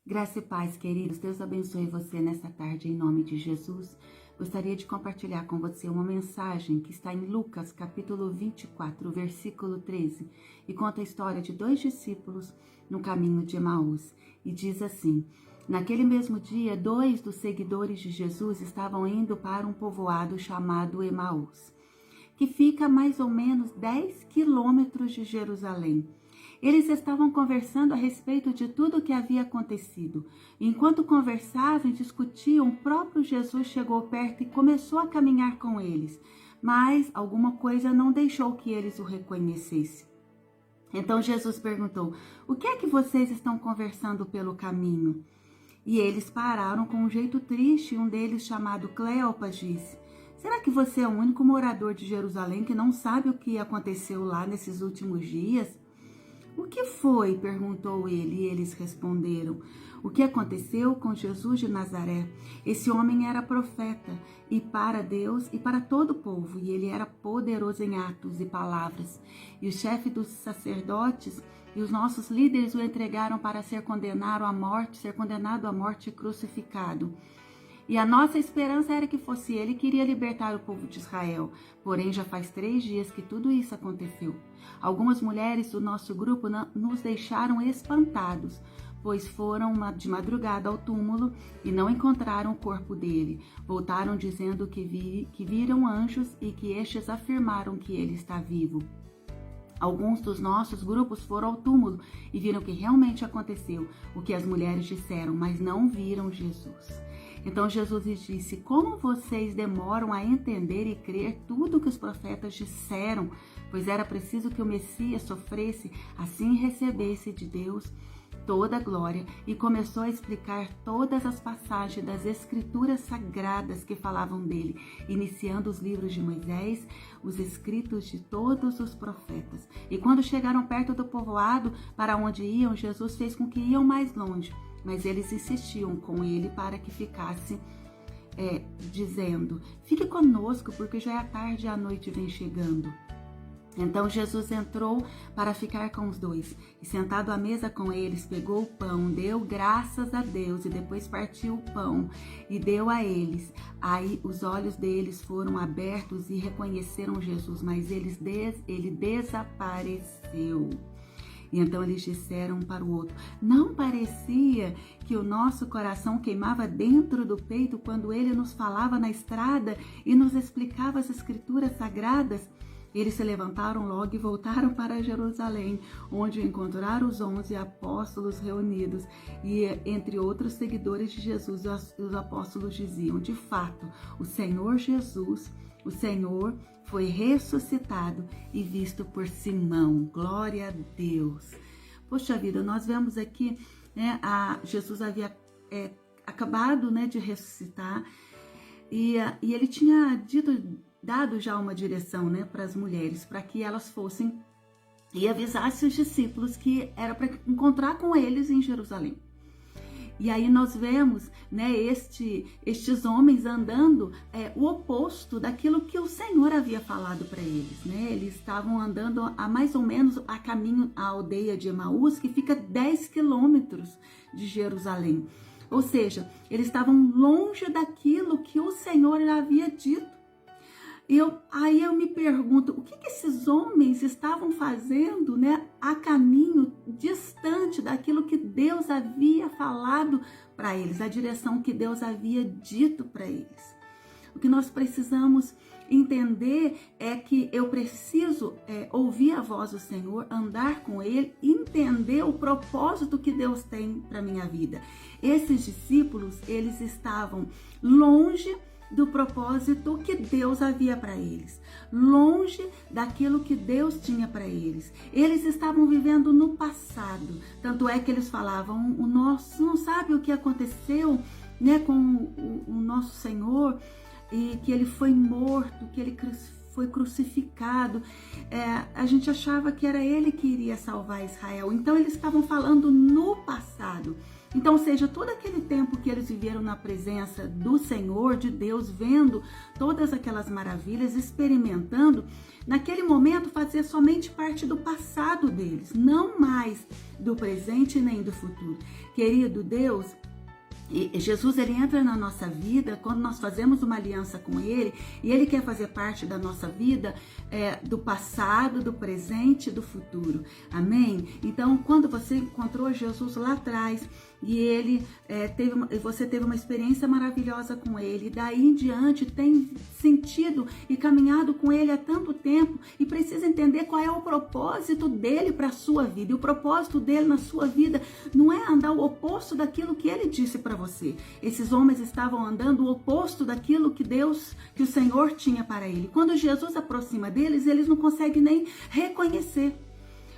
Graça e paz, queridos. Deus abençoe você nessa tarde, em nome de Jesus. Gostaria de compartilhar com você uma mensagem que está em Lucas, capítulo 24, versículo 13, e conta a história de dois discípulos no caminho de Emaús. E diz assim: naquele mesmo dia, dois dos seguidores de Jesus estavam indo para um povoado chamado Emaús, que fica a mais ou menos 10 quilômetros de Jerusalém. Eles estavam conversando a respeito de tudo o que havia acontecido. Enquanto conversavam e discutiam, o próprio Jesus chegou perto e começou a caminhar com eles. Mas alguma coisa não deixou que eles o reconhecessem. Então Jesus perguntou: o que é que vocês estão conversando pelo caminho? E eles pararam com um jeito triste. Um deles, chamado Cleopas, disse: será que você é o único morador de Jerusalém que não sabe o que aconteceu lá nesses últimos dias? O que foi? Perguntou ele, e eles responderam: o que aconteceu com Jesus de Nazaré? Esse homem era profeta, e para Deus e para todo o povo, e ele era poderoso em atos e palavras. E o chefe dos sacerdotes e os nossos líderes o entregaram para ser condenado à morte e crucificado. E a nossa esperança era que fosse ele que iria libertar o povo de Israel. Porém, já faz 3 dias que tudo isso aconteceu. Algumas mulheres do nosso grupo nos deixaram espantados, pois foram de madrugada ao túmulo e não encontraram o corpo dele. Voltaram dizendo que viram anjos e que estes afirmaram que ele está vivo. Alguns dos nossos grupos foram ao túmulo e viram que realmente aconteceu o que as mulheres disseram, mas não viram Jesus. Então Jesus lhes disse: como vocês demoram a entender e crer tudo o que os profetas disseram? Pois era preciso que o Messias sofresse, assim recebesse de Deus toda a glória. E começou a explicar todas as passagens das Escrituras Sagradas que falavam dele, iniciando os livros de Moisés, os escritos de todos os profetas. E quando chegaram perto do povoado para onde iam, Jesus fez com que iam mais longe, mas eles insistiam com ele para que ficasse, dizendo: fique conosco, porque já é tarde e a noite vem chegando. Então Jesus entrou para ficar com os dois, e sentado à mesa com eles, pegou o pão, deu graças a Deus, e depois partiu o pão e deu a eles. Aí os olhos deles foram abertos e reconheceram Jesus, mas ele desapareceu. E então eles disseram um para o outro: não parecia que o nosso coração queimava dentro do peito quando ele nos falava na estrada e nos explicava as Escrituras Sagradas? Eles se levantaram logo e voltaram para Jerusalém, onde encontraram os 11 apóstolos reunidos. E entre outros seguidores de Jesus, os apóstolos diziam: de fato, o Senhor Jesus, o Senhor foi ressuscitado e visto por Simão. Glória a Deus. Poxa vida, nós vemos aqui, Jesus havia acabado, de ressuscitar, e ele tinha dado já uma direção, para as mulheres, para que elas fossem e avisassem os discípulos que era para encontrar com eles em Jerusalém. E aí nós vemos, estes homens andando o oposto daquilo que o Senhor havia falado para eles, Eles estavam andando a mais ou menos a caminho à aldeia de Emaús, que fica 10 quilômetros de Jerusalém. Ou seja, eles estavam longe daquilo que o Senhor havia dito. Aí eu me pergunto: o que esses homens estavam fazendo, a caminho distante daquilo que Deus havia falado para eles, a direção que Deus havia dito para eles? O que nós precisamos entender é que eu preciso ouvir a voz do Senhor, andar com Ele, entender o propósito que Deus tem para minha vida. Esses discípulos, eles estavam longe do propósito que Deus havia para eles, longe daquilo que Deus tinha para eles. Eles estavam vivendo no passado, tanto é que eles falavam: o nosso não sabe o que aconteceu, com o nosso Senhor, e que ele foi morto, que ele foi crucificado. A gente achava que era ele que iria salvar Israel. Então eles estavam falando no passado. Então, seja todo aquele tempo que eles viveram na presença do Senhor, de Deus, vendo todas aquelas maravilhas, experimentando, naquele momento fazia somente parte do passado deles, não mais do presente nem do futuro. Querido Deus, e Jesus, ele entra na nossa vida quando nós fazemos uma aliança com ele, e ele quer fazer parte da nossa vida, do passado, do presente e do futuro. Amém? Então, quando você encontrou Jesus lá atrás e ele você teve uma experiência maravilhosa com ele, e daí em diante tem sentido e caminhado com ele há tanto tempo e precisa entender qual é o propósito dele para a sua vida. E o propósito dele na sua vida não é andar o oposto daquilo que ele disse para você. Esses homens estavam andando o oposto daquilo que que o Senhor tinha para ele. Quando Jesus aproxima deles, eles não conseguem nem reconhecer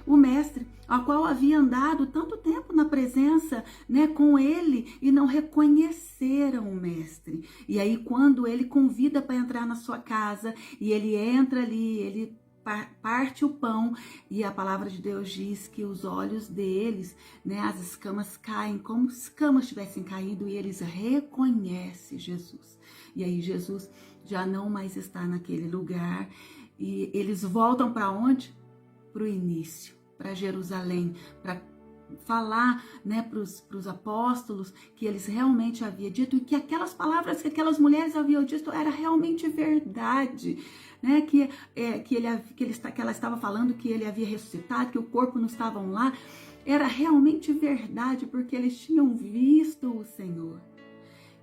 o mestre, ao qual havia andado tanto tempo na presença, né, com ele, e não reconheceram o mestre. E aí, quando ele convida para entrar na sua casa, e ele entra ali, ele parte o pão, e a palavra de Deus diz que os olhos deles, né, as escamas caem, como se escamas tivessem caído, e eles reconhecem Jesus. E aí Jesus já não mais está naquele lugar, e eles voltam para onde? Para o início, para Jerusalém, para falar, né, para os apóstolos que eles realmente haviam dito, e que aquelas palavras que aquelas mulheres haviam dito era realmente verdade, né, que ela estava falando que ele havia ressuscitado, que o corpo não estava lá, era realmente verdade, porque eles tinham visto o Senhor.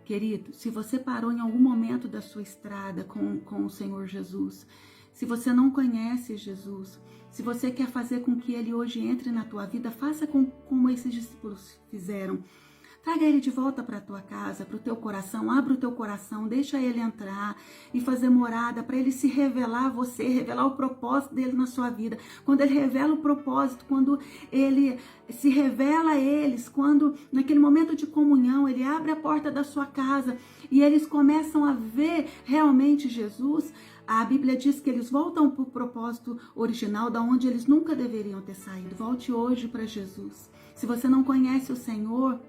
Querido, se você parou em algum momento da sua estrada com o Senhor Jesus, se você não conhece Jesus, se você quer fazer com que ele hoje entre na tua vida, faça como esses discípulos fizeram. Traga ele de volta para a tua casa, para o teu coração, abra o teu coração, deixa ele entrar e fazer morada para ele se revelar a você, revelar o propósito dele na sua vida. Quando ele revela o propósito, quando ele se revela a eles, quando naquele momento de comunhão ele abre a porta da sua casa e eles começam a ver realmente Jesus, a Bíblia diz que eles voltam para o propósito original, da onde eles nunca deveriam ter saído. Volte hoje para Jesus. Se você não conhece o Senhor,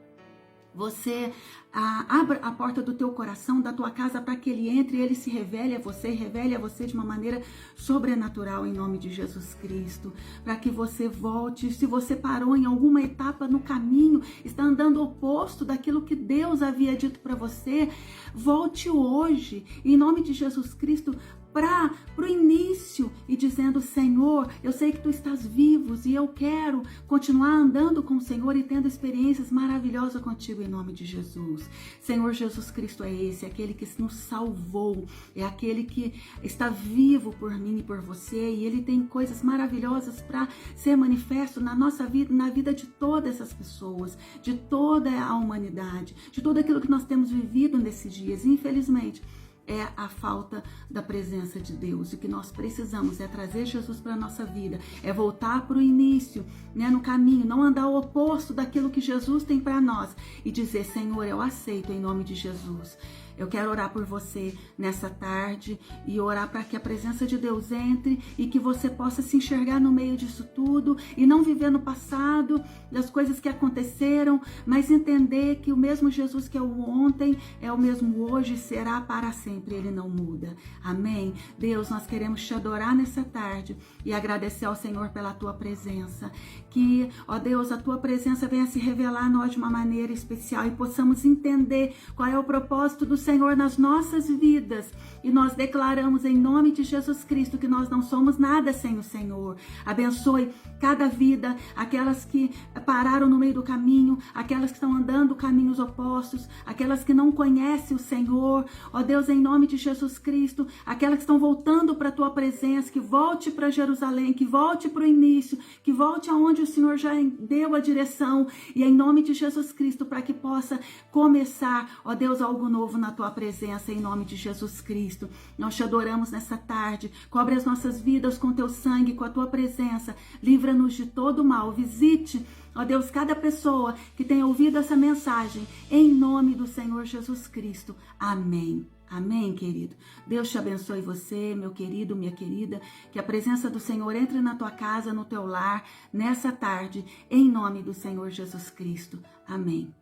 você abra a porta do teu coração, da tua casa, para que ele entre e ele se revele a você de uma maneira sobrenatural, em nome de Jesus Cristo, para que você volte. Se você parou em alguma etapa no caminho, está andando oposto daquilo que Deus havia dito para você, volte hoje, em nome de Jesus Cristo, para o início, e dizendo: Senhor, eu sei que tu estás vivos e eu quero continuar andando com o Senhor e tendo experiências maravilhosas contigo, em nome de Jesus. Senhor Jesus Cristo é esse, aquele que nos salvou, é aquele que está vivo por mim e por você, e ele tem coisas maravilhosas para ser manifesto na nossa vida, na vida de todas essas pessoas, de toda a humanidade, de tudo aquilo que nós temos vivido nesses dias. Infelizmente, é a falta da presença de Deus. E o que nós precisamos é trazer Jesus para a nossa vida, é voltar para o início, né, no caminho, não andar o oposto daquilo que Jesus tem para nós e dizer: Senhor, eu aceito em nome de Jesus. Eu quero orar por você nessa tarde e orar para que a presença de Deus entre e que você possa se enxergar no meio disso tudo e não viver no passado, das coisas que aconteceram, mas entender que o mesmo Jesus que é o ontem é o mesmo hoje e será para sempre. Ele não muda. Amém? Deus, nós queremos te adorar nessa tarde e agradecer ao Senhor pela tua presença. Que, ó Deus, a tua presença venha se revelar a nós de uma maneira especial e possamos entender qual é o propósito do Senhor nas nossas vidas. E nós declaramos em nome de Jesus Cristo que nós não somos nada sem o Senhor. Abençoe cada vida, aquelas que pararam no meio do caminho, aquelas que estão andando caminhos opostos, aquelas que não conhecem o Senhor. Ó Deus, em nome de Jesus Cristo, aquelas que estão voltando para a tua presença, que volte para Jerusalém, que volte para o início, que volte aonde o Senhor já deu a direção, e em nome de Jesus Cristo, para que possa começar, ó Deus, algo novo na tua presença, em nome de Jesus Cristo. Nós te adoramos nessa tarde, cobre as nossas vidas com teu sangue, com a tua presença, livra-nos de todo mal. Visite, ó Deus, cada pessoa que tenha ouvido essa mensagem, em nome do Senhor Jesus Cristo. Amém. Amém, querido. Deus te abençoe você, meu querido, minha querida. Que a presença do Senhor entre na tua casa, no teu lar, nessa tarde, em nome do Senhor Jesus Cristo. Amém.